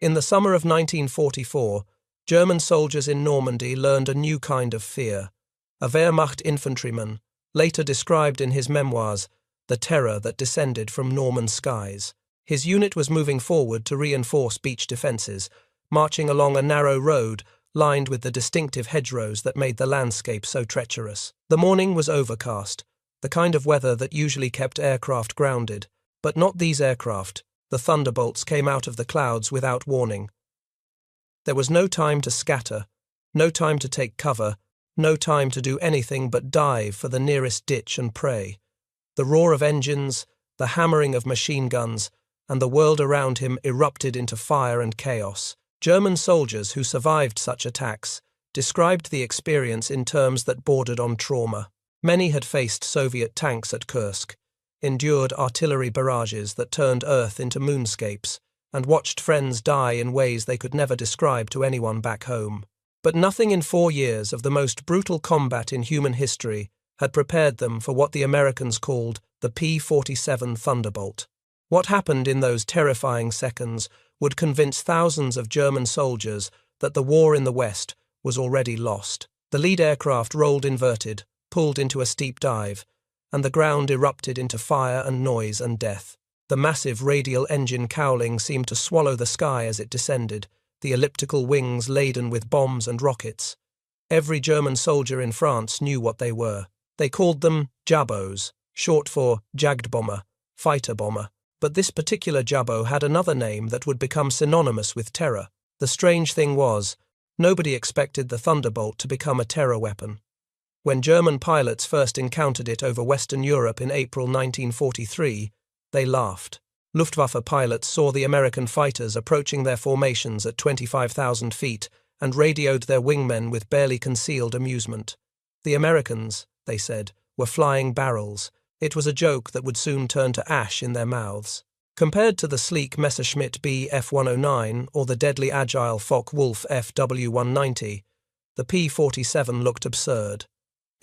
In the summer of 1944, German soldiers in Normandy learned a new kind of fear. A Wehrmacht infantryman later described in his memoirs the terror that descended from Norman skies. His unit was moving forward to reinforce beach defences, marching along a narrow road lined with the distinctive hedgerows that made the landscape so treacherous. The morning was overcast, the kind of weather that usually kept aircraft grounded, but not these aircraft. The thunderbolts came out of the clouds without warning. There was no time to scatter, no time to take cover, no time to do anything but dive for the nearest ditch and pray. The roar of engines, the hammering of machine guns, and the world around him erupted into fire and chaos. German soldiers who survived such attacks described the experience in terms that bordered on trauma. Many had faced Soviet tanks at Kursk, endured artillery barrages that turned Earth into moonscapes, and watched friends die in ways they could never describe to anyone back home. But nothing in 4 years of the most brutal combat in human history had prepared them for what the Americans called the P-47 Thunderbolt. What happened in those terrifying seconds would convince thousands of German soldiers that the war in the West was already lost. The lead aircraft rolled inverted, pulled into a steep dive, and the ground erupted into fire and noise and death. The massive radial engine cowling seemed to swallow the sky as it descended, the elliptical wings laden with bombs and rockets. Every German soldier in France knew what they were. They called them Jabos, short for Jagdbomber, fighter bomber. But this particular Jabot had another name that would become synonymous with terror. The strange thing was, nobody expected the Thunderbolt to become a terror weapon. When German pilots first encountered it over Western Europe in April 1943, they laughed. Luftwaffe pilots saw the American fighters approaching their formations at 25,000 feet and radioed their wingmen with barely concealed amusement. The Americans, they said, were flying barrels. It was a joke that would soon turn to ash in their mouths. Compared to the sleek Messerschmitt Bf-109 or the deadly agile Focke-Wulf FW-190, the P-47 looked absurd.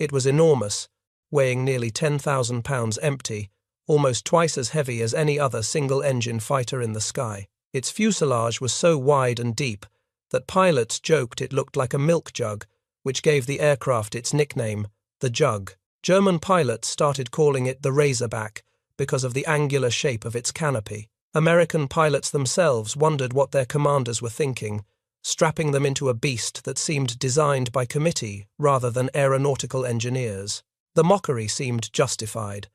It was enormous, weighing nearly 10,000 pounds empty, almost twice as heavy as any other single-engine fighter in the sky. Its fuselage was so wide and deep that pilots joked it looked like a milk jug, which gave the aircraft its nickname, the Jug. German pilots started calling it the Razorback because of the angular shape of its canopy. American pilots themselves wondered what their commanders were thinking, strapping them into a beast that seemed designed by committee rather than aeronautical engineers. The mockery seemed justified.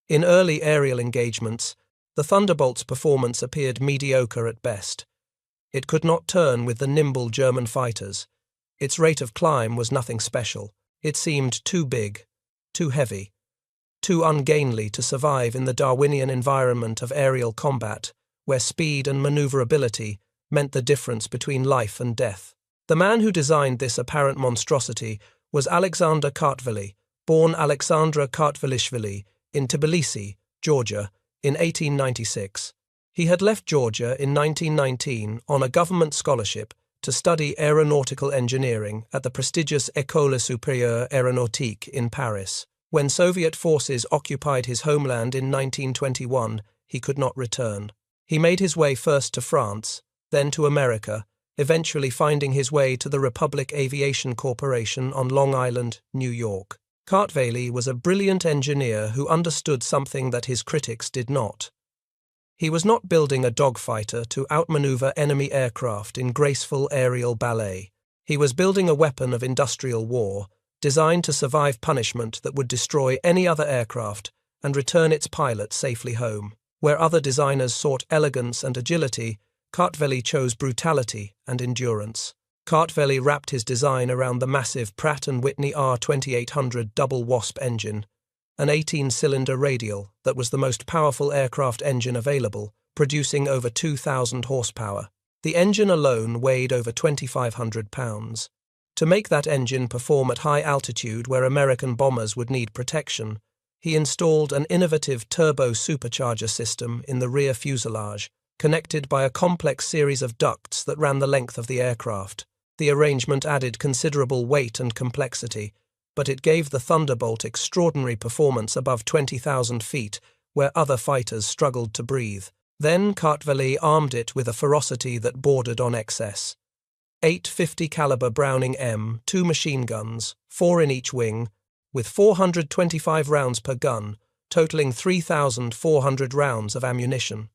In early aerial engagements, the Thunderbolt's performance appeared mediocre at best. It could not turn with the nimble German fighters. Its rate of climb was nothing special. It seemed too big, too heavy, too ungainly to survive in the Darwinian environment of aerial combat, where speed and maneuverability meant the difference between life and death. The man who designed this apparent monstrosity was Alexander Kartveli, born Alexandra Kartvelishvili in Tbilisi, Georgia, in 1896. He had left Georgia in 1919 on a government scholarship to study aeronautical engineering at the prestigious École Supérieure Aéronautique in Paris. When Soviet forces occupied his homeland in 1921, he could not return. He made his way first to France, then to America, eventually finding his way to the Republic Aviation Corporation on Long Island, New York. Kartveli was a brilliant engineer who understood something that his critics did not. He was not building a dogfighter to outmaneuver enemy aircraft in graceful aerial ballet. He was building a weapon of industrial war, designed to survive punishment that would destroy any other aircraft and return its pilot safely home. Where other designers sought elegance and agility, Kartveli chose brutality and endurance. Kartveli wrapped his design around the massive Pratt & Whitney R2800 double Wasp engine, an 18-cylinder radial that was the most powerful aircraft engine available, producing over 2,000 horsepower. The engine alone weighed over 2,500 pounds. To make that engine perform at high altitude where American bombers would need protection, he installed an innovative turbo supercharger system in the rear fuselage, connected by a complex series of ducts that ran the length of the aircraft. The arrangement added considerable weight and complexity, but it gave the Thunderbolt extraordinary performance above 20,000 feet, where other fighters struggled to breathe. Then Kartveli armed it with a ferocity that bordered on excess. 8 50 caliber Browning M, 2 machine guns, 4 in each wing, with 425 rounds per gun, totaling 3,400 rounds of ammunition.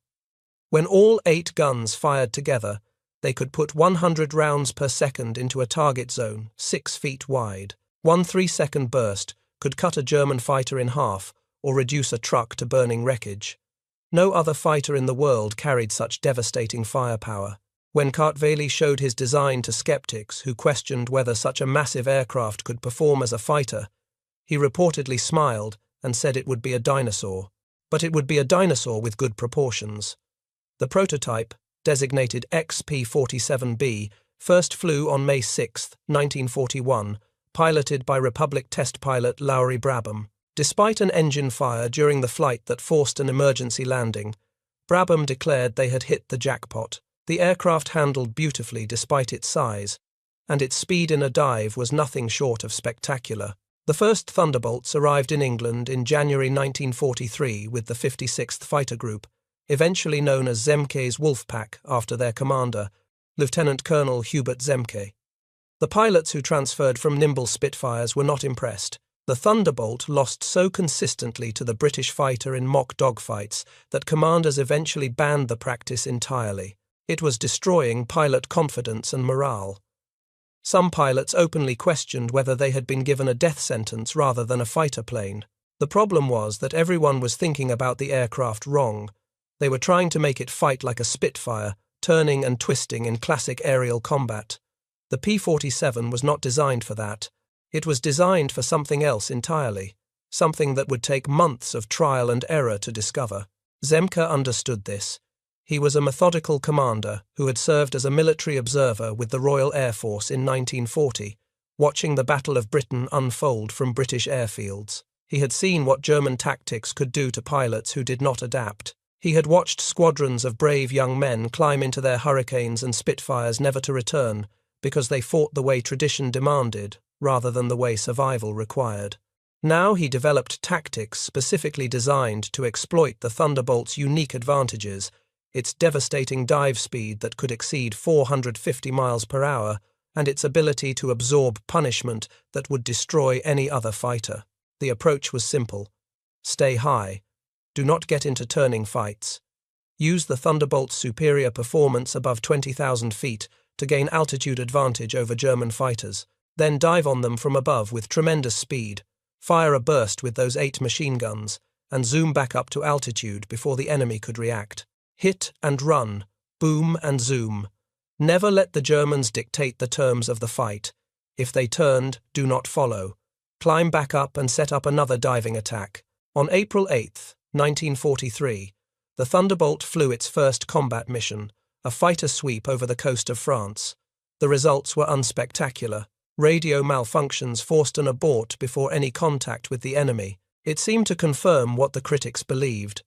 When all 8 guns fired together, they could put 100 rounds per second into a target zone 6 feet wide. One 3-second burst could cut a German fighter in half or reduce a truck to burning wreckage. No other fighter in the world carried such devastating firepower. When Kartveli showed his design to skeptics who questioned whether such a massive aircraft could perform as a fighter, he reportedly smiled and said it would be a dinosaur. But it would be a dinosaur with good proportions. The prototype, designated XP-47B, first flew on May 6, 1941, piloted by Republic test pilot Laurie Brabham. Despite an engine fire during the flight that forced an emergency landing, Brabham declared they had hit the jackpot. The aircraft handled beautifully despite its size, and its speed in a dive was nothing short of spectacular. The first Thunderbolts arrived in England in January 1943 with the 56th Fighter Group, eventually known as Zemke's Wolfpack after their commander, Lieutenant Colonel Hubert Zemke. The pilots who transferred from nimble Spitfires were not impressed. The Thunderbolt lost so consistently to the British fighter in mock dogfights that commanders eventually banned the practice entirely. It was destroying pilot confidence and morale. Some pilots openly questioned whether they had been given a death sentence rather than a fighter plane. The problem was that everyone was thinking about the aircraft wrong. They were trying to make it fight like a Spitfire, turning and twisting in classic aerial combat. The P-47 was not designed for that. It was designed for something else entirely, something that would take months of trial and error to discover. Zemke understood this. He was a methodical commander who had served as a military observer with the Royal Air Force in 1940, watching the Battle of Britain unfold from British airfields. He had seen what German tactics could do to pilots who did not adapt. He had watched squadrons of brave young men climb into their Hurricanes and Spitfires never to return because they fought the way tradition demanded rather than the way survival required. Now he developed tactics specifically designed to exploit the Thunderbolt's unique advantages, its devastating dive speed that could exceed 450 miles per hour, and its ability to absorb punishment that would destroy any other fighter. The approach was simple. Stay high. Do not get into turning fights. Use the Thunderbolt's superior performance above 20,000 feet to gain altitude advantage over German fighters. Then dive on them from above with tremendous speed, fire a burst with those 8 machine guns, and zoom back up to altitude before the enemy could react. Hit and run, boom and zoom. Never let the Germans dictate the terms of the fight. If they turned, do not follow. Climb back up and set up another diving attack. On April 8, 1943, the Thunderbolt flew its first combat mission, a fighter sweep over the coast of France. The results were unspectacular. Radio malfunctions forced an abort before any contact with the enemy. It seemed to confirm what the critics believed.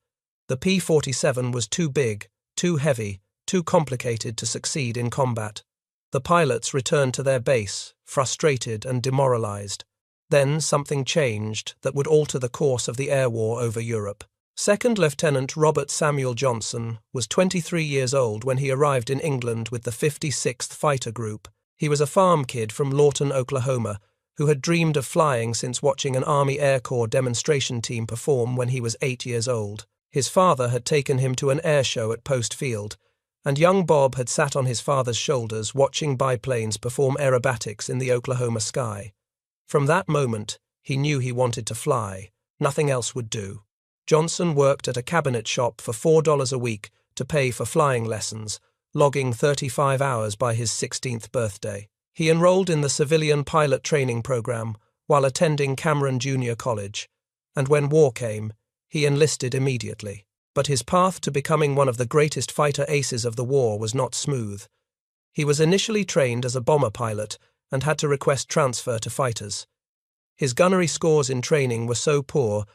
The P-47 was too big, too heavy, too complicated to succeed in combat. The pilots returned to their base, frustrated and demoralized. Then something changed that would alter the course of the air war over Europe. Second Lieutenant Robert Samuel Johnson was 23 years old when he arrived in England with the 56th Fighter Group. He was a farm kid from Lawton, Oklahoma, who had dreamed of flying since watching an Army Air Corps demonstration team perform when he was 8 years old. His father had taken him to an air show at Post Field, and young Bob had sat on his father's shoulders watching biplanes perform aerobatics in the Oklahoma sky. From that moment, he knew he wanted to fly. Nothing else would do. Johnson worked at a cabinet shop for $4 a week to pay for flying lessons, logging 35 hours by his 16th birthday. He enrolled in the civilian pilot training program while attending Cameron Junior College, and when war came, he enlisted immediately. But his path to becoming one of the greatest fighter aces of the war was not smooth. He was initially trained as a bomber pilot and had to request transfer to fighters. His gunnery scores in training were so poor,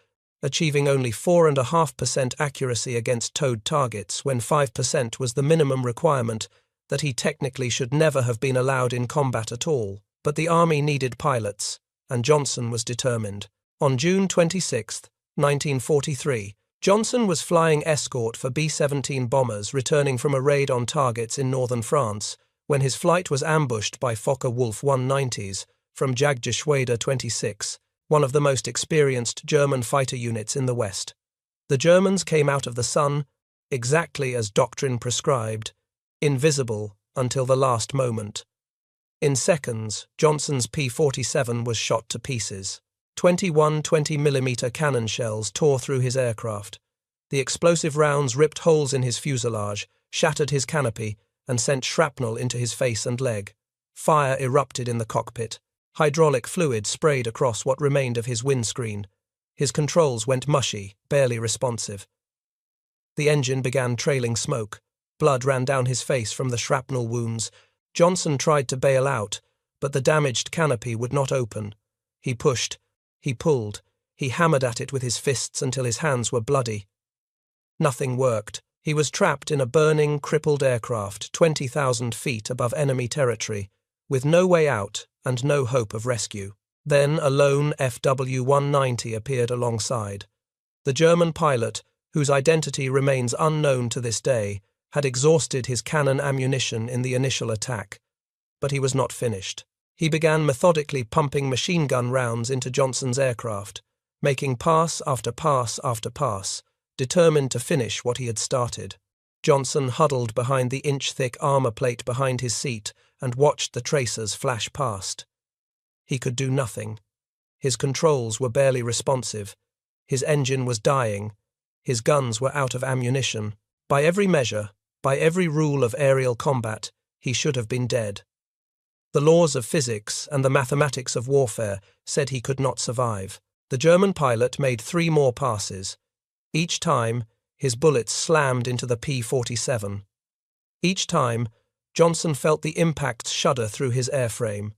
achieving only 4.5% accuracy against towed targets when 5% was the minimum requirement, that he technically should never have been allowed in combat at all. But the Army needed pilots, and Johnson was determined. On June 26, 1943, Johnson was flying escort for B-17 bombers returning from a raid on targets in northern France when his flight was ambushed by Focke-Wulf 190s from Jagdgeschwader 26, one of the most experienced German fighter units in the West. The Germans came out of the sun, exactly as doctrine prescribed, invisible until the last moment. In seconds, Johnson's P-47 was shot to pieces. 21 20mm cannon shells tore through his aircraft. The explosive rounds ripped holes in his fuselage, shattered his canopy, and sent shrapnel into his face and leg. Fire erupted in the cockpit. Hydraulic fluid sprayed across what remained of his windscreen. His controls went mushy, barely responsive. The engine began trailing smoke. Blood ran down his face from the shrapnel wounds. Johnson tried to bail out, but the damaged canopy would not open. He pushed. He pulled. He hammered at it with his fists until his hands were bloody. Nothing worked. He was trapped in a burning, crippled aircraft 20,000 feet above enemy territory, with no way out and no hope of rescue. Then a lone FW-190 appeared alongside. The German pilot, whose identity remains unknown to this day, had exhausted his cannon ammunition in the initial attack. But he was not finished. He began methodically pumping machine gun rounds into Johnson's aircraft, making pass after pass after pass, determined to finish what he had started. Johnson huddled behind the inch-thick armor plate behind his seat and watched the tracers flash past. He could do nothing. His controls were barely responsive. His engine was dying. His guns were out of ammunition. By every measure, by every rule of aerial combat, he should have been dead. The laws of physics and the mathematics of warfare said he could not survive. The German pilot made 3 more passes. Each time, his bullets slammed into the P-47. Each time, Johnson felt the impacts shudder through his airframe.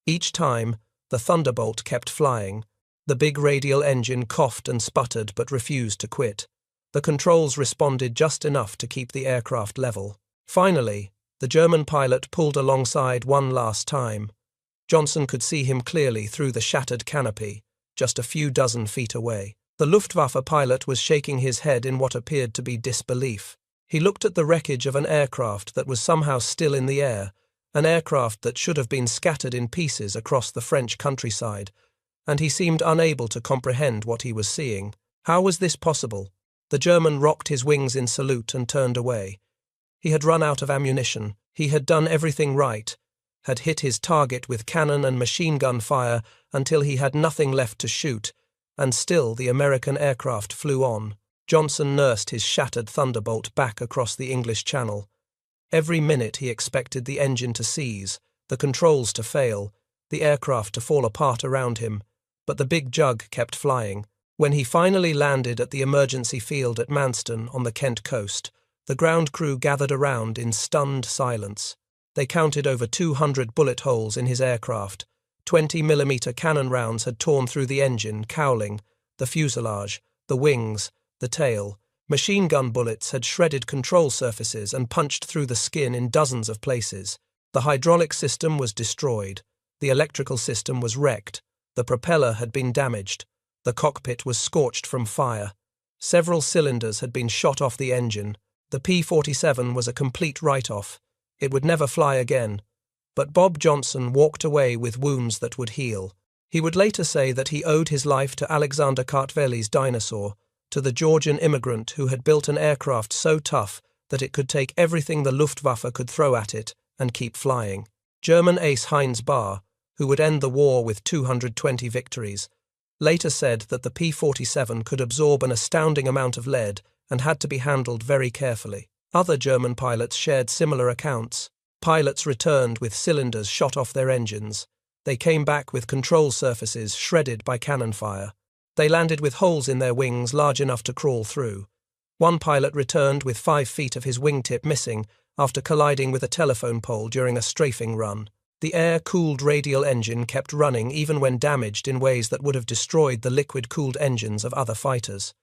Each time, the Thunderbolt kept flying. The big radial engine coughed and sputtered but refused to quit. The controls responded just enough to keep the aircraft level. Finally, the German pilot pulled alongside one last time. Johnson could see him clearly through the shattered canopy, just a few dozen feet away. The Luftwaffe pilot was shaking his head in what appeared to be disbelief. He looked at the wreckage of an aircraft that was somehow still in the air, an aircraft that should have been scattered in pieces across the French countryside, and he seemed unable to comprehend what he was seeing. How was this possible? The German rocked his wings in salute and turned away. He had run out of ammunition. He had done everything right, had hit his target with cannon and machine gun fire until he had nothing left to shoot, and still the American aircraft flew on. Johnson nursed his shattered Thunderbolt back across the English Channel. Every minute he expected the engine to seize, the controls to fail, the aircraft to fall apart around him, but the big jug kept flying. When he finally landed at the emergency field at Manston on the Kent coast, the ground crew gathered around in stunned silence. They counted over 200 bullet holes in his aircraft. 20mm cannon rounds had torn through the engine, cowling, the fuselage, the wings, the tail. Machine gun bullets had shredded control surfaces and punched through the skin in dozens of places. The hydraulic system was destroyed. The electrical system was wrecked. The propeller had been damaged. The cockpit was scorched from fire. Several cylinders had been shot off the engine. The P-47 was a complete write-off. It would never fly again. But Bob Johnson walked away with wounds that would heal. He would later say that he owed his life to Alexander Kartvel's Dinosaur, to the Georgian immigrant who had built an aircraft so tough that it could take everything the Luftwaffe could throw at it and keep flying. German ace Heinz Bahr, who would end the war with 220 victories, later said that the P-47 could absorb an astounding amount of lead and had to be handled very carefully. Other German pilots shared similar accounts. Pilots returned with cylinders shot off their engines. They came back with control surfaces shredded by cannon fire. They landed with holes in their wings large enough to crawl through. One pilot returned with 5 feet of his wingtip missing after colliding with a telephone pole during a strafing run. The air-cooled radial engine kept running even when damaged in ways that would have destroyed the liquid-cooled engines of other fighters.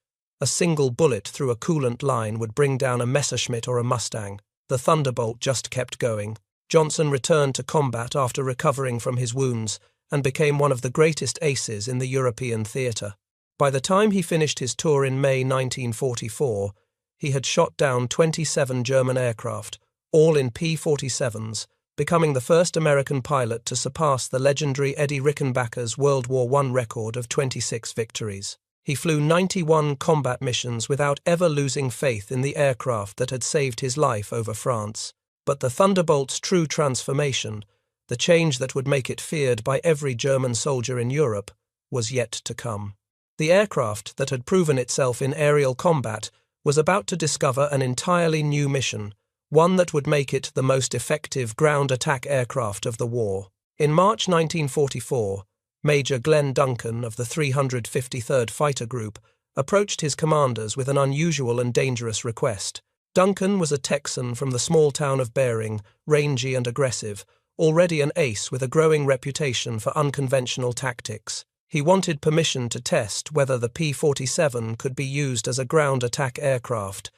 A single bullet through a coolant line would bring down a Messerschmitt or a Mustang. The Thunderbolt just kept going. Johnson returned to combat after recovering from his wounds and became one of the greatest aces in the European theatre. By the time he finished his tour in May 1944, he had shot down 27 German aircraft, all in P-47s, becoming the first American pilot to surpass the legendary Eddie Rickenbacker's World War I record of 26 victories. He flew 91 combat missions without ever losing faith in the aircraft that had saved his life over France. But the Thunderbolt's true transformation, the change that would make it feared by every German soldier in Europe, was yet to come. The aircraft that had proven itself in aerial combat was about to discover an entirely new mission, one that would make it the most effective ground attack aircraft of the war. In March 1944, Major Glenn Duncan of the 353rd Fighter Group approached his commanders with an unusual and dangerous request. Duncan was a Texan from the small town of Bering, rangy and aggressive, already an ace with a growing reputation for unconventional tactics. He wanted permission to test whether the P-47 could be used as a ground attack aircraft,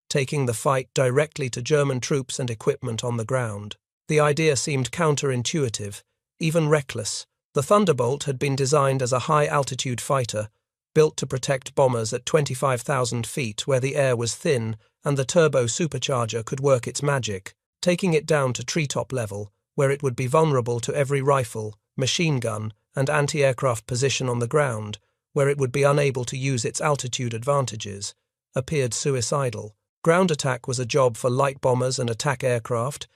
taking the fight directly to German troops and equipment on the ground. The idea seemed counterintuitive, even reckless. The Thunderbolt had been designed as a high-altitude fighter, built to protect bombers at 25,000 feet where the air was thin and the turbo supercharger could work its magic, taking it down to treetop level, where it would be vulnerable to every rifle, machine gun, and anti-aircraft position on the ground, where it would be unable to use its altitude advantages, appeared suicidal. Ground attack was a job for light bombers and attack aircraft,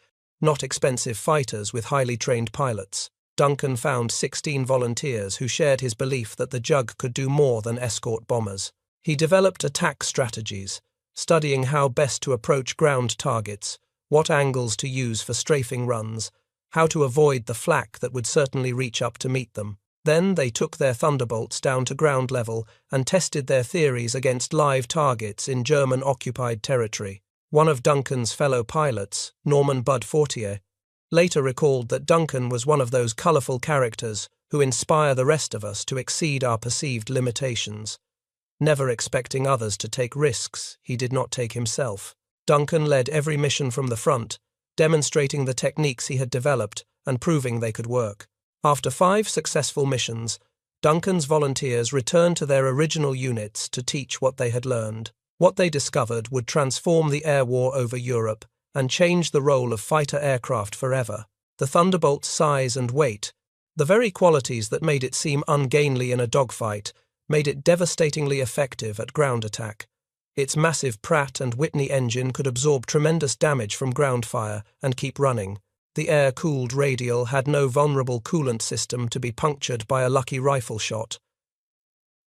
not expensive fighters with highly trained pilots. Duncan found 16 volunteers who shared his belief that the Jug could do more than escort bombers. He developed attack strategies, studying how best to approach ground targets, what angles to use for strafing runs, how to avoid the flak that would certainly reach up to meet them. Then they took their Thunderbolts down to ground level and tested their theories against live targets in German-occupied territory. One of Duncan's fellow pilots, Norman Bud Fortier, later recalled that Duncan was one of those colourful characters who inspire the rest of us to exceed our perceived limitations. Never expecting others to take risks, he did not take himself. Duncan led every mission from the front, demonstrating the techniques he had developed and proving they could work. After 5 successful missions, Duncan's volunteers returned to their original units to teach what they had learned. What they discovered would transform the air war over Europe and change the role of fighter aircraft forever. The Thunderbolt's size and weight, the very qualities that made it seem ungainly in a dogfight, made it devastatingly effective at ground attack. Its massive Pratt and Whitney engine could absorb tremendous damage from ground fire and keep running. The air-cooled radial had no vulnerable coolant system to be punctured by a lucky rifle shot.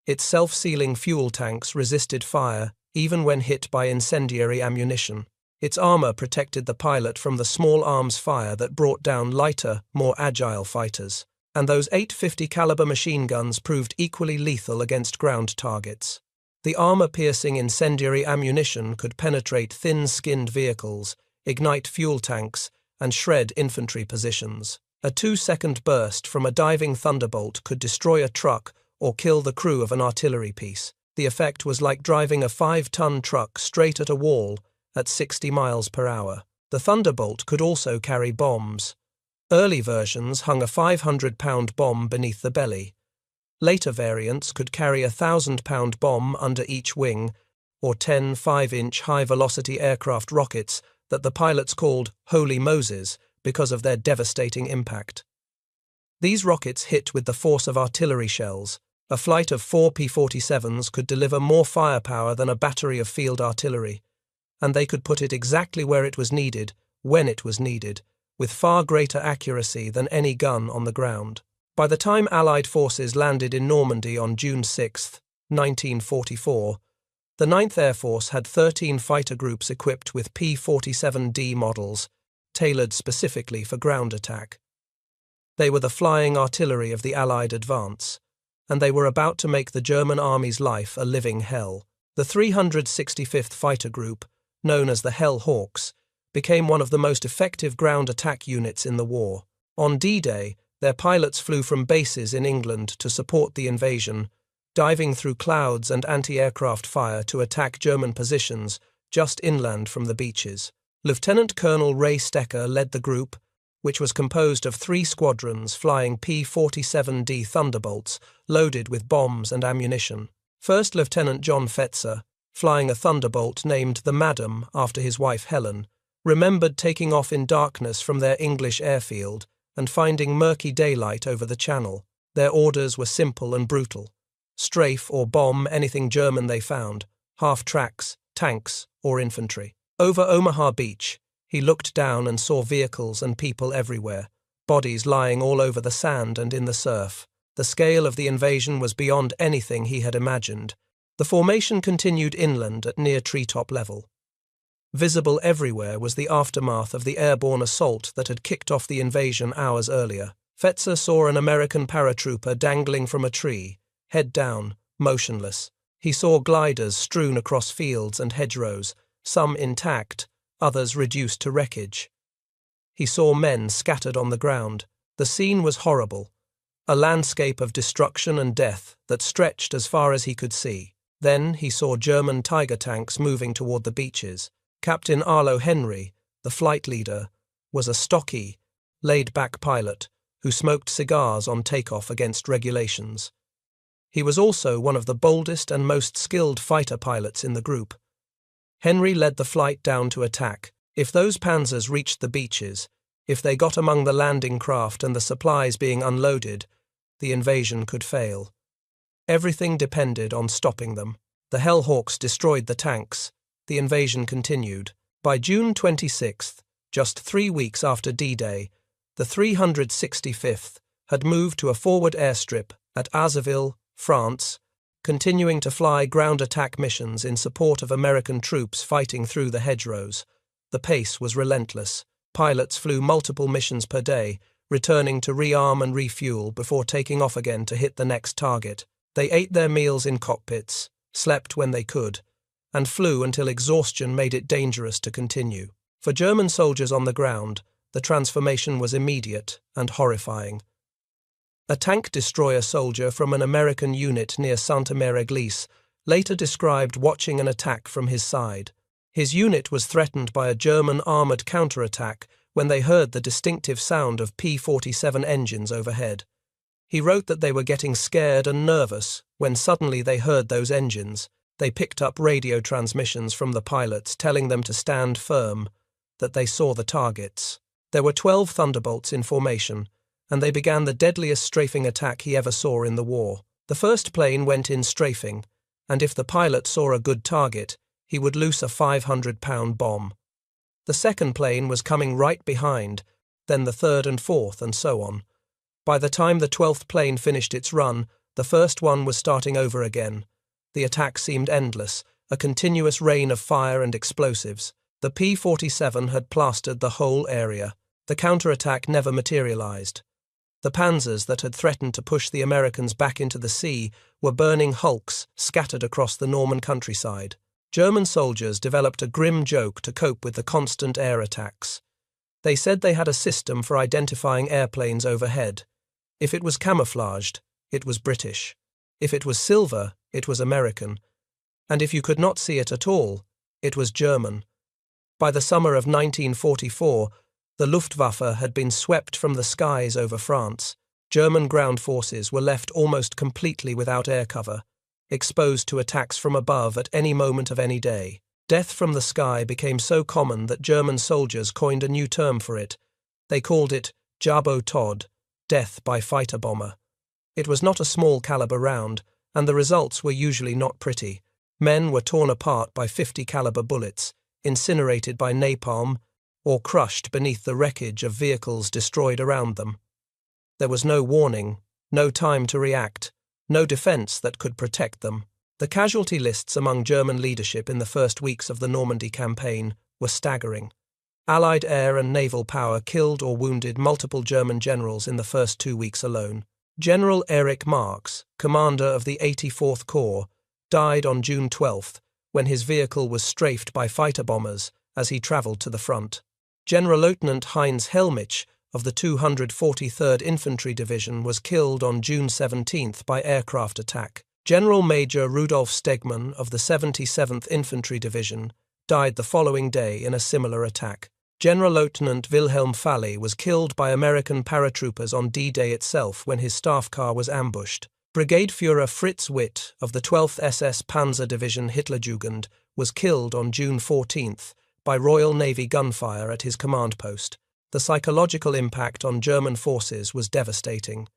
Its self-sealing fuel tanks resisted fire, even when hit by incendiary ammunition. Its armor protected the pilot from the small arms fire that brought down lighter, more agile fighters. And those 850 caliber machine guns proved equally lethal against ground targets. The armor-piercing incendiary ammunition could penetrate thin-skinned vehicles, ignite fuel tanks, and shred infantry positions. A 2-second burst from a diving Thunderbolt could destroy a truck or kill the crew of an artillery piece. The effect was like driving a 5-ton truck straight at a wall at 60 miles per hour. The Thunderbolt could also carry bombs. Early versions hung a 500-pound bomb beneath the belly. Later variants could carry a 1,000-pound bomb under each wing, or 10 5-inch high-velocity aircraft rockets that the pilots called Holy Moses because of their devastating impact. These rockets hit with the force of artillery shells. A flight of 4 P-47s could deliver more firepower than a battery of field artillery, and they could put it exactly where it was needed, when it was needed, with far greater accuracy than any gun on the ground. By the time Allied forces landed in Normandy on June 6, 1944, the 9th Air Force had 13 fighter groups equipped with P-47D models, tailored specifically for ground attack. They were the flying artillery of the Allied advance, and they were about to make the German army's life a living hell. The 365th Fighter Group, known as the Hell Hawks, became one of the most effective ground attack units in the war. On D-Day, their pilots flew from bases in England to support the invasion, diving through clouds and anti-aircraft fire to attack German positions just inland from the beaches. Lieutenant Colonel Ray Stecker led the group, which was composed of 3 squadrons flying P-47D Thunderbolts loaded with bombs and ammunition. First Lieutenant John Fetzer, flying a Thunderbolt named the Madam after his wife Helen, remembered taking off in darkness from their English airfield and finding murky daylight over the channel. Their orders were simple and brutal. Strafe or bomb anything German they found, half-tracks, tanks, or infantry. Over Omaha Beach, he looked down and saw vehicles and people everywhere, bodies lying all over the sand and in the surf. The scale of the invasion was beyond anything he had imagined. The formation continued inland at near treetop level. Visible everywhere was the aftermath of the airborne assault that had kicked off the invasion hours earlier. Fetzer saw an American paratrooper dangling from a tree, head down, motionless. He saw gliders strewn across fields and hedgerows, some intact, others reduced to wreckage. He saw men scattered on the ground. The scene was horrible, a landscape of destruction and death that stretched as far as he could see. Then he saw German Tiger tanks moving toward the beaches. Captain Arlo Henry, the flight leader, was a stocky, laid-back pilot who smoked cigars on takeoff against regulations. He was also one of the boldest and most skilled fighter pilots in the group. Henry led the flight down to attack. If those panzers reached the beaches, if they got among the landing craft and the supplies being unloaded, the invasion could fail. Everything depended on stopping them. The Hellhawks destroyed the tanks. The invasion continued. By June 26th, just 3 weeks after D-Day, the 365th had moved to a forward airstrip at Azeville, France, continuing to fly ground attack missions in support of American troops fighting through the hedgerows. The pace was relentless. Pilots flew multiple missions per day, returning to rearm and refuel before taking off again to hit the next target. They ate their meals in cockpits, slept when they could, and flew until exhaustion made it dangerous to continue. For German soldiers on the ground, the transformation was immediate and horrifying. A tank destroyer soldier from an American unit near Sainte-Mère-Église later described watching an attack from his side. His unit was threatened by a German armoured counterattack when they heard the distinctive sound of P-47 engines overhead. He wrote that they were getting scared and nervous when suddenly they heard those engines. They picked up radio transmissions from the pilots telling them to stand firm, that they saw the targets. There were 12 Thunderbolts in formation, and they began the deadliest strafing attack he ever saw in the war. The first plane went in strafing, and if the pilot saw a good target, he would loose a 500-pound bomb. The second plane was coming right behind, then the third and fourth, and so on. By the time the 12th plane finished its run, the first one was starting over again. The attack seemed endless, a continuous rain of fire and explosives. The P-47 had plastered the whole area. The counterattack never materialized. The panzers that had threatened to push the Americans back into the sea were burning hulks scattered across the Norman countryside. German soldiers developed a grim joke to cope with the constant air attacks. They said they had a system for identifying airplanes overhead. If it was camouflaged, it was British. If it was silver, it was American. And if you could not see it at all, it was German. By the summer of 1944, the Luftwaffe had been swept from the skies over France. German ground forces were left almost completely without air cover, exposed to attacks from above at any moment of any day. Death from the sky became so common that German soldiers coined a new term for it. They called it Jabo Tod, death by fighter bomber. It was not a small caliber round, and the results were usually not pretty. Men were torn apart by 50 caliber bullets, incinerated by napalm, or crushed beneath the wreckage of vehicles destroyed around them. There was no warning, no time to react, no defense that could protect them. The casualty lists among German leadership in the first weeks of the Normandy campaign were staggering. Allied air and naval power killed or wounded multiple German generals in the first 2 weeks alone. General Erich Marx, commander of the 84th Corps, died on June 12th when his vehicle was strafed by fighter bombers as he travelled to the front. Generalleutnant Heinz Hellmich of the 243rd Infantry Division was killed on June 17th by aircraft attack. General Major Rudolf Stegmann of the 77th Infantry Division died the following day in a similar attack. Generalleutnant Wilhelm Falle was killed by American paratroopers on D-Day itself when his staff car was ambushed. Brigadeführer Fritz Witt of the 12th SS Panzer Division Hitlerjugend was killed on June 14th by Royal Navy gunfire at his command post. The psychological impact on German forces was devastating.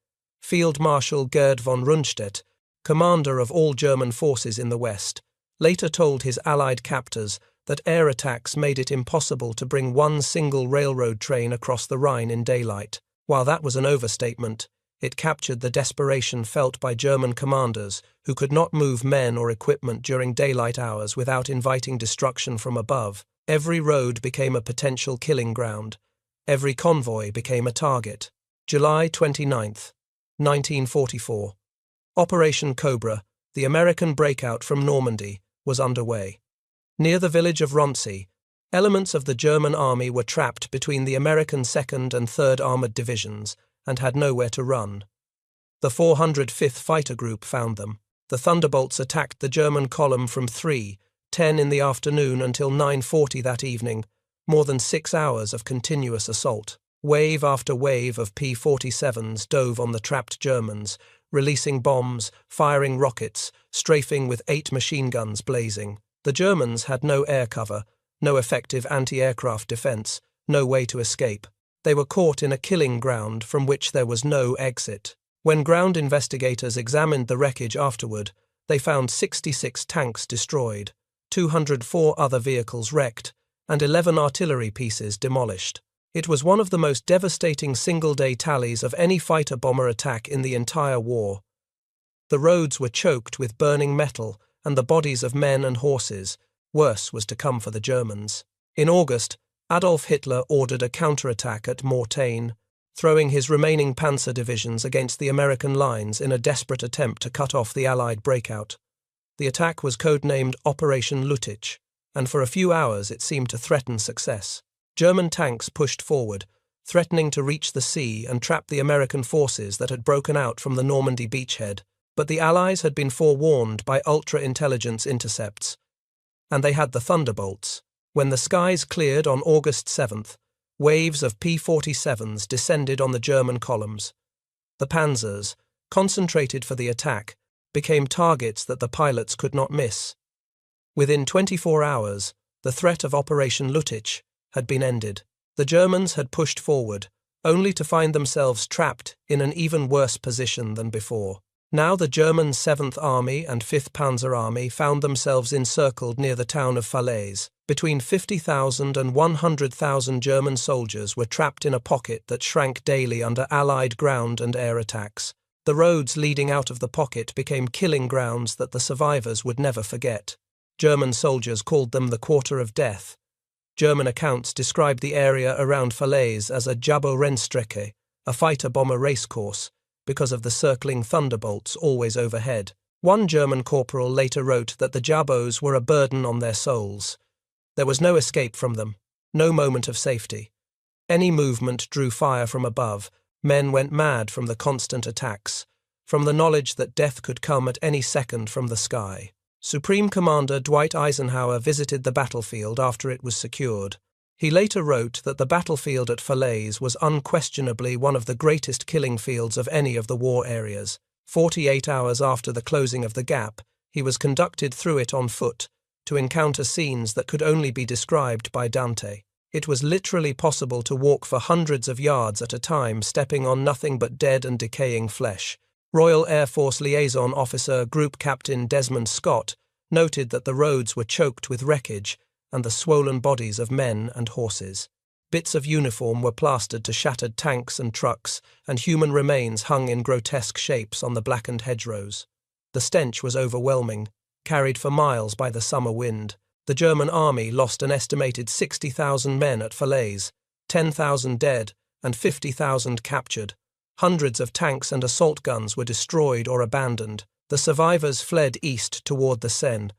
Field Marshal Gerd von Rundstedt, commander of all German forces in the West, later told his Allied captors that air attacks made it impossible to bring one single railroad train across the Rhine in daylight. While that was an overstatement, it captured the desperation felt by German commanders who could not move men or equipment during daylight hours without inviting destruction from above. Every road became a potential killing ground. Every convoy became a target. July 29, 1944. Operation Cobra, the American breakout from Normandy, was underway. Near the village of Roncy, elements of the German army were trapped between the American 2nd and 3rd Armored Divisions and had nowhere to run. The 405th Fighter Group found them. The Thunderbolts attacked the German column from 3:10 in the afternoon until 9:40 that evening, more than 6 hours of continuous assault. Wave after wave of P-47s dove on the trapped Germans, releasing bombs, firing rockets, strafing with 8 machine guns blazing. The Germans had no air cover, no effective anti-aircraft defense, no way to escape. They were caught in a killing ground from which there was no exit. When ground investigators examined the wreckage afterward, they found 66 tanks destroyed, 204 other vehicles wrecked, and 11 artillery pieces demolished. It was one of the most devastating single-day tallies of any fighter-bomber attack in the entire war. The roads were choked with burning metal and the bodies of men and horses. Worse was to come for the Germans. In August, Adolf Hitler ordered a counterattack at Mortain, throwing his remaining panzer divisions against the American lines in a desperate attempt to cut off the Allied breakout. The attack was codenamed Operation Lüttich, and for a few hours it seemed to threaten success. German tanks pushed forward, threatening to reach the sea and trap the American forces that had broken out from the Normandy beachhead. But the Allies had been forewarned by ultra-intelligence intercepts, and they had the Thunderbolts. When the skies cleared on August 7th, waves of P-47s descended on the German columns. The panzers, concentrated for the attack, became targets that the pilots could not miss. Within 24 hours, the threat of Operation Lüttich had been ended. The Germans had pushed forward, only to find themselves trapped in an even worse position than before. Now the German 7th Army and 5th Panzer Army found themselves encircled near the town of Falaise. Between 50,000 and 100,000 German soldiers were trapped in a pocket that shrank daily under Allied ground and air attacks. The roads leading out of the pocket became killing grounds that the survivors would never forget. German soldiers called them the Quarter of Death. German accounts described the area around Falaise as a Jabo-Rennstrecke, a fighter-bomber racecourse, because of the circling thunderbolts always overhead. One German corporal later wrote that the Jabos were a burden on their souls. There was no escape from them, no moment of safety. Any movement drew fire from above. Men went mad from the constant attacks, from the knowledge that death could come at any second from the sky. Supreme Commander Dwight Eisenhower visited the battlefield after it was secured. He later wrote that the battlefield at Falaise was unquestionably one of the greatest killing fields of any of the war areas. 48 hours after the closing of the gap, he was conducted through it on foot to encounter scenes that could only be described by Dante. It was literally possible to walk for hundreds of yards at a time, stepping on nothing but dead and decaying flesh. Royal Air Force Liaison Officer Group Captain Desmond Scott noted that the roads were choked with wreckage and the swollen bodies of men and horses. Bits of uniform were plastered to shattered tanks and trucks, and human remains hung in grotesque shapes on the blackened hedgerows. The stench was overwhelming, carried for miles by the summer wind. The German army lost an estimated 60,000 men at Falaise, 10,000 dead and 50,000 captured. Hundreds of tanks and assault guns were destroyed or abandoned. The survivors fled east toward the Seine,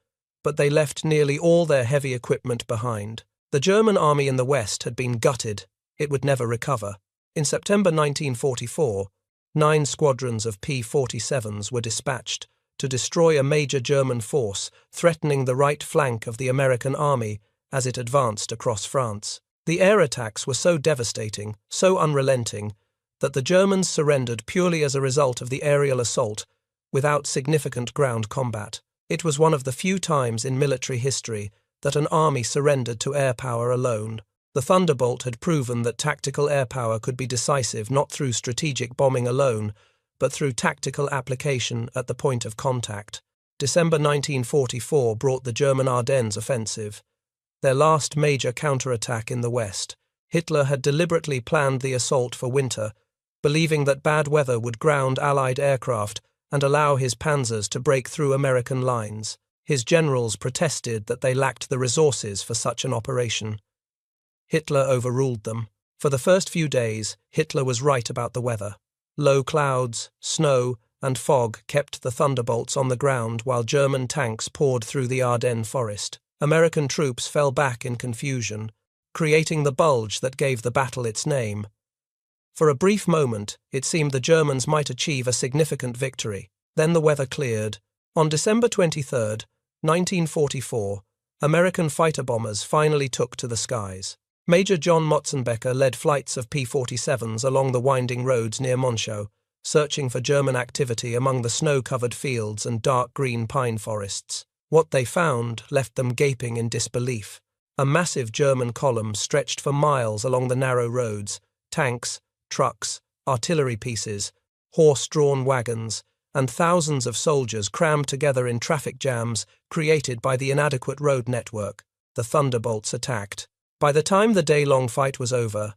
but they left nearly all their heavy equipment behind. The German army in the west had been gutted. It would never recover. In September 1944, 9 squadrons of P-47s were dispatched to destroy a major German force threatening the right flank of the American army as it advanced across France. The air attacks were so devastating, so unrelenting, that the Germans surrendered purely as a result of the aerial assault without significant ground combat. It was one of the few times in military history that an army surrendered to air power alone. The Thunderbolt had proven that tactical air power could be decisive not through strategic bombing alone, but through tactical application at the point of contact. December 1944 brought the German Ardennes offensive, their last major counterattack in the West. Hitler had deliberately planned the assault for winter, believing that bad weather would ground Allied aircraft and allow his panzers to break through American lines. His generals protested that they lacked the resources for such an operation. Hitler overruled them. For the first few days, Hitler was right about the weather. Low clouds, snow, and fog kept the Thunderbolts on the ground while German tanks poured through the Ardennes forest. American troops fell back in confusion, creating the bulge that gave the battle its name. For a brief moment, it seemed the Germans might achieve a significant victory. Then the weather cleared. On December 23, 1944, American fighter bombers finally took to the skies. Major John Motzenbecker led flights of P-47s along the winding roads near Monschau, searching for German activity among the snow-covered fields and dark green pine forests. What they found left them gaping in disbelief. A massive German column stretched for miles along the narrow roads. Tanks, trucks, artillery pieces, horse-drawn wagons, and thousands of soldiers crammed together in traffic jams created by the inadequate road network. The Thunderbolts attacked. By the time the day-long fight was over,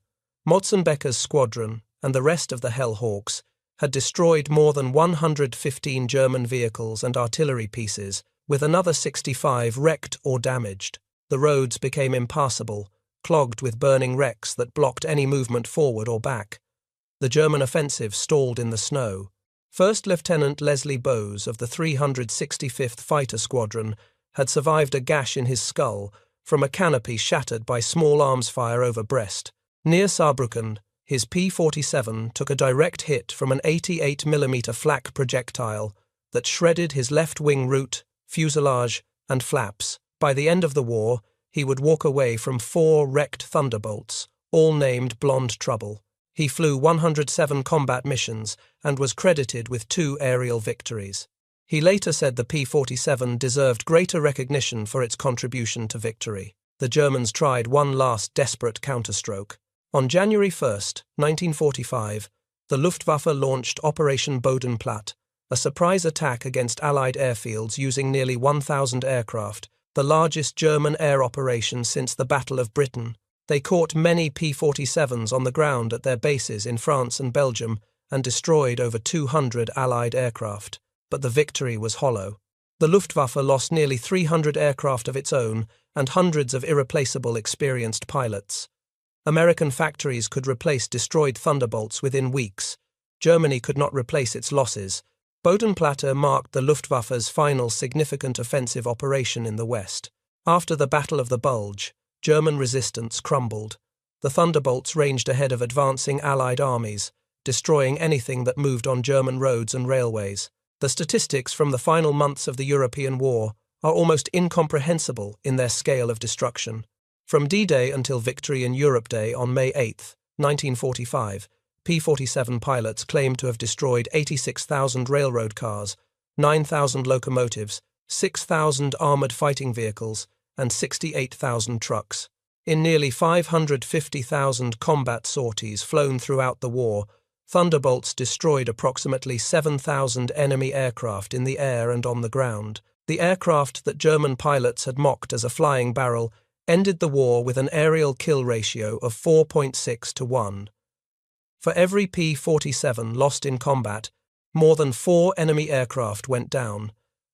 Motzenbecker's squadron and the rest of the Hellhawks had destroyed more than 115 German vehicles and artillery pieces, with another 65 wrecked or damaged. The roads became impassable, clogged with burning wrecks that blocked any movement forward or back. The German offensive stalled in the snow. First Lieutenant Leslie Bowes of the 365th Fighter Squadron had survived a gash in his skull from a canopy shattered by small arms fire over Brest. Near Saarbrücken, his P-47 took a direct hit from an 88mm flak projectile that shredded his left wing root, fuselage, and flaps. By the end of the war, he would walk away from 4 wrecked Thunderbolts, all named Blonde Trouble. He flew 107 combat missions and was credited with 2 aerial victories. He later said the P-47 deserved greater recognition for its contribution to victory. The Germans tried one last desperate counterstroke. On January 1, 1945, the Luftwaffe launched Operation Bodenplatte, a surprise attack against Allied airfields using nearly 1,000 aircraft, the largest German air operation since the Battle of Britain. They caught many P-47s on the ground at their bases in France and Belgium and destroyed over 200 Allied aircraft. But the victory was hollow. The Luftwaffe lost nearly 300 aircraft of its own and hundreds of irreplaceable experienced pilots. American factories could replace destroyed Thunderbolts within weeks. Germany could not replace its losses. Bodenplatte marked the Luftwaffe's final significant offensive operation in the West. After the Battle of the Bulge, German resistance crumbled. The Thunderbolts ranged ahead of advancing Allied armies, destroying anything that moved on German roads and railways. The statistics from the final months of the European War are almost incomprehensible in their scale of destruction. From D-Day until Victory in Europe Day on May 8, 1945, P-47 pilots claimed to have destroyed 86,000 railroad cars, 9,000 locomotives, 6,000 armoured fighting vehicles, and 68,000 trucks. In nearly 550,000 combat sorties flown throughout the war, Thunderbolts destroyed approximately 7,000 enemy aircraft in the air and on the ground. The aircraft that German pilots had mocked as a flying barrel ended the war with an aerial kill ratio of 4.6 to 1. For every P-47 lost in combat, more than 4 enemy aircraft went down,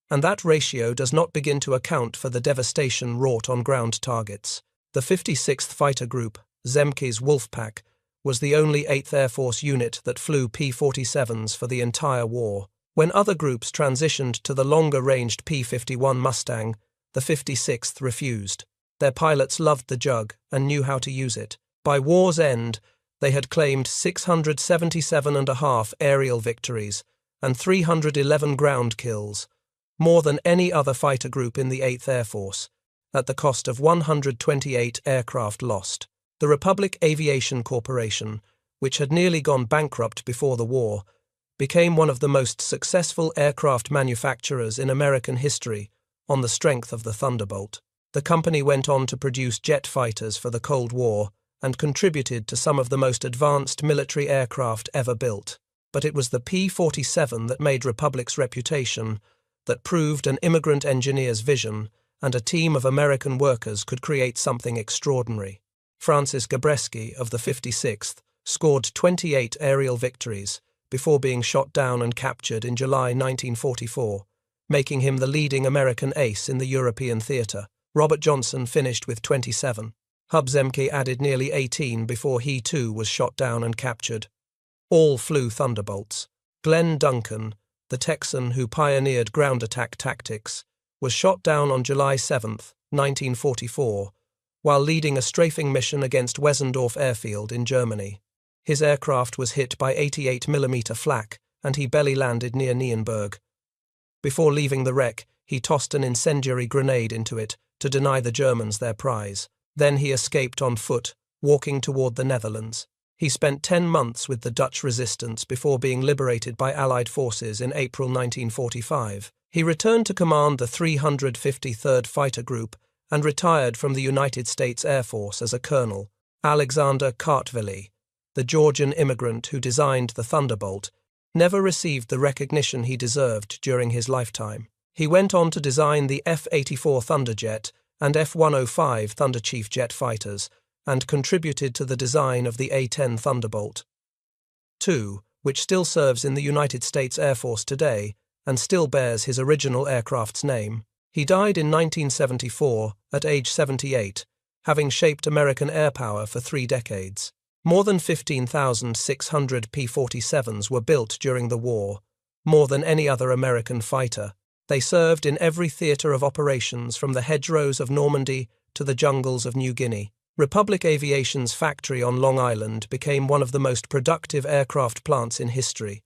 and that ratio does not begin to account for the devastation wrought on ground targets. The 56th Fighter Group, Zemke's Wolfpack, was the only 8th Air Force unit that flew P-47s for the entire war. When other groups transitioned to the longer-ranged P-51 Mustang, the 56th refused. Their pilots loved the Jug and knew how to use it. By war's end, they had claimed 677.5 aerial victories and 311 ground kills, more than any other fighter group in the 8th Air Force, at the cost of 128 aircraft lost. The Republic Aviation Corporation, which had nearly gone bankrupt before the war, became one of the most successful aircraft manufacturers in American history on the strength of the Thunderbolt. The company went on to produce jet fighters for the Cold War and contributed to some of the most advanced military aircraft ever built. But it was the P-47 that made Republic's reputation, that proved an immigrant engineer's vision and a team of American workers could create something extraordinary. Francis Gabreski of the 56th scored 28 aerial victories before being shot down and captured in July 1944, making him the leading American ace in the European theatre. Robert Johnson finished with 27. Hub Zemke added nearly 18 before he too was shot down and captured. All flew Thunderbolts. Glenn Duncan, the Texan who pioneered ground attack tactics, was shot down on July 7, 1944, while leading a strafing mission against Wesendorf Airfield in Germany. His aircraft was hit by 88mm flak and he belly landed near Nienburg. Before leaving the wreck, he tossed an incendiary grenade into it to deny the Germans their prize. Then he escaped on foot, walking toward the Netherlands. He spent 10 months with the Dutch resistance before being liberated by Allied forces in April 1945. He returned to command the 353rd Fighter Group and retired from the United States Air Force as a colonel. Alexander Kartveli, the Georgian immigrant who designed the Thunderbolt, never received the recognition he deserved during his lifetime. He went on to design the F-84 Thunderjet and F-105 Thunderchief jet fighters, and contributed to the design of the A-10 Thunderbolt II, which still serves in the United States Air Force today and still bears his original aircraft's name. He died in 1974 at age 78, having shaped American air power for 3 decades. More than 15,600 P-47s were built during the war, more than any other American fighter. They served in every theatre of operations from the hedgerows of Normandy to the jungles of New Guinea. Republic Aviation's factory on Long Island became one of the most productive aircraft plants in history,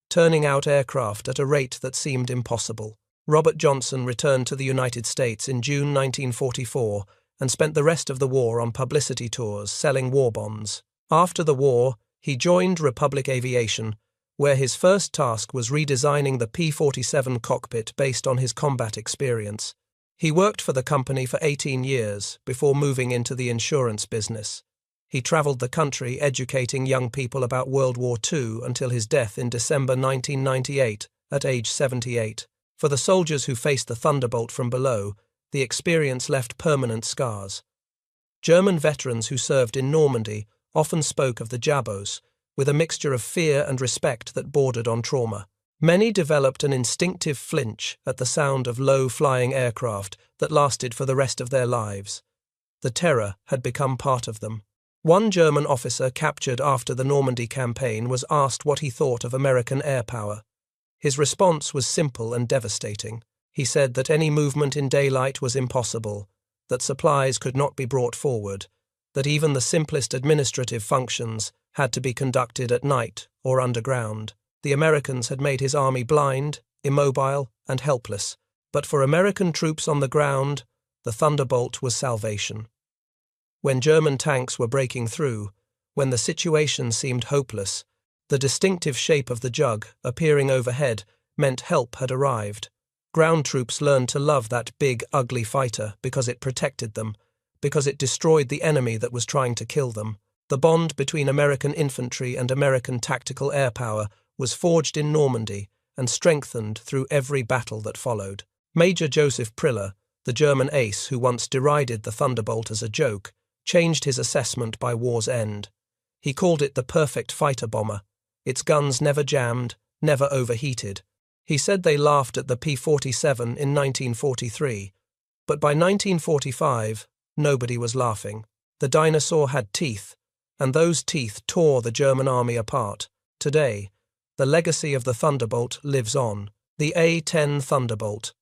turning out aircraft at a rate that seemed impossible. Robert Johnson returned to the United States in June 1944 and spent the rest of the war on publicity tours selling war bonds. After the war, he joined Republic Aviation, where his first task was redesigning the P-47 cockpit based on his combat experience. He worked for the company for 18 years before moving into the insurance business. He traveled the country educating young people about World War II until his death in December 1998 at age 78. For the soldiers who faced the Thunderbolt from below, the experience left permanent scars. German veterans who served in Normandy often spoke of the Jabos, with a mixture of fear and respect that bordered on trauma. Many developed an instinctive flinch at the sound of low-flying aircraft that lasted for the rest of their lives. The terror had become part of them. One German officer captured after the Normandy campaign was asked what he thought of American air power. His response was simple and devastating. He said that any movement in daylight was impossible, that supplies could not be brought forward, that even the simplest administrative functions had to be conducted at night or underground. The Americans had made his army blind, immobile, and helpless, but for American troops on the ground, the Thunderbolt was salvation. When German tanks were breaking through, when the situation seemed hopeless, the distinctive shape of the jug appearing overhead meant help had arrived. Ground troops learned to love that big, ugly fighter because it protected them, because it destroyed the enemy that was trying to kill them. The bond between American infantry and American tactical air power was forged in Normandy and strengthened through every battle that followed. Major Joseph Priller, the German ace who once derided the Thunderbolt as a joke, changed his assessment by war's end. He called it the perfect fighter bomber. Its guns never jammed, never overheated. He said they laughed at the P-47 in 1943, but by 1945, nobody was laughing. The dinosaur had teeth, and those teeth tore the German army apart. Today, the legacy of the Thunderbolt lives on. The A-10 Thunderbolt.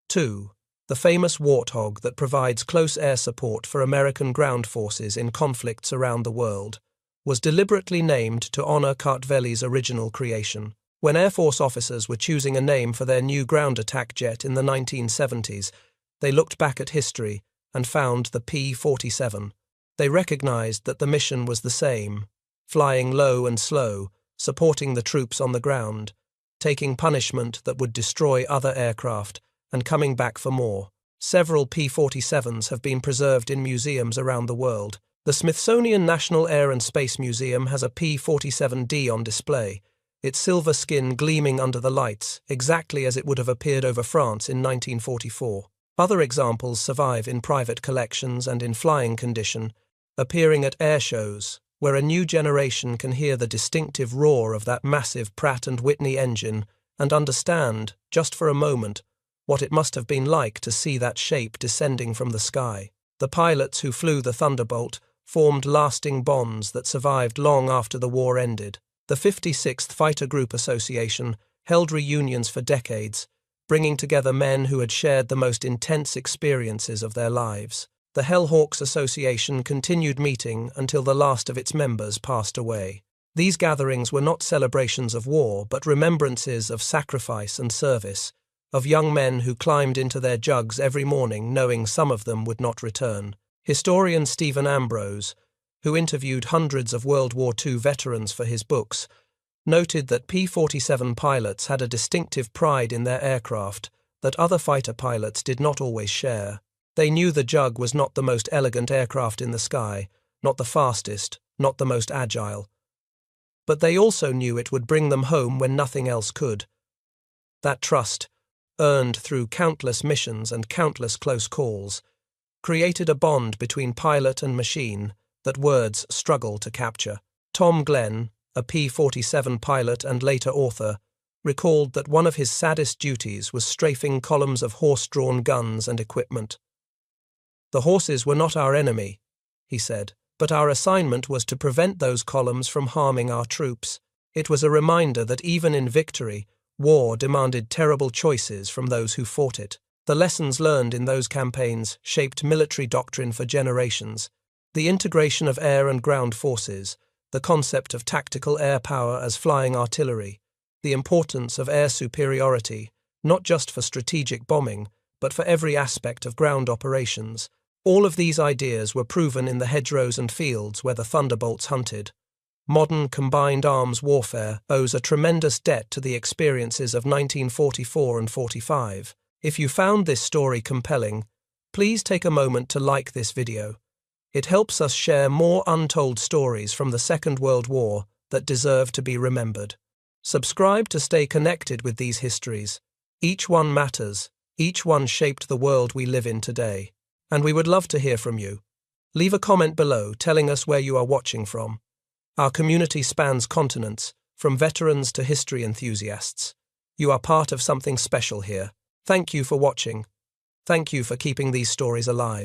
2. The famous Warthog that provides close air support for American ground forces in conflicts around the world, was deliberately named to honor Kartveli's original creation. When Air Force officers were choosing a name for their new ground attack jet in the 1970s, they looked back at history and found the P-47. They recognized that the mission was the same, flying low and slow, supporting the troops on the ground, taking punishment that would destroy other aircraft, and coming back for more. Several P-47s have been preserved in museums around the world. The Smithsonian National Air and Space Museum has a P-47D on display, its silver skin gleaming under the lights, exactly as it would have appeared over France in 1944. Other examples survive in private collections and in flying condition, appearing at air shows, where a new generation can hear the distinctive roar of that massive Pratt & Whitney engine and understand, just for a moment, what it must have been like to see that shape descending from the sky. The pilots who flew the Thunderbolt formed lasting bonds that survived long after the war ended. The 56th Fighter Group Association held reunions for decades, bringing together men who had shared the most intense experiences of their lives. The Hellhawks Association continued meeting until the last of its members passed away. These gatherings were not celebrations of war, but remembrances of sacrifice and service, of young men who climbed into their jugs every morning knowing some of them would not return. Historian Stephen Ambrose, who interviewed hundreds of World War II veterans for his books, noted that P-47 pilots had a distinctive pride in their aircraft that other fighter pilots did not always share. They knew the Jug was not the most elegant aircraft in the sky, not the fastest, not the most agile. But they also knew it would bring them home when nothing else could. That trust, earned through countless missions and countless close calls, created a bond between pilot and machine that words struggle to capture. Tom Glenn, a P-47 pilot and later author, recalled that one of his saddest duties was strafing columns of horse-drawn guns and equipment. "The horses were not our enemy," he said, "but our assignment was to prevent those columns from harming our troops." It was a reminder that even in victory, war demanded terrible choices from those who fought it. The lessons learned in those campaigns shaped military doctrine for generations. The integration of air and ground forces, the concept of tactical air power as flying artillery, the importance of air superiority, not just for strategic bombing, but for every aspect of ground operations. All of these ideas were proven in the hedgerows and fields where the Thunderbolts hunted. Modern combined arms warfare owes a tremendous debt to the experiences of 1944 and 45. If you found this story compelling, please take a moment to like this video. It helps us share more untold stories from the Second World War that deserve to be remembered. Subscribe to stay connected with these histories. Each one matters. Each one shaped the world we live in today. And we would love to hear from you. Leave a comment below telling us where you are watching from. Our community spans continents, from veterans to history enthusiasts. You are part of something special here. Thank you for watching. Thank you for keeping these stories alive.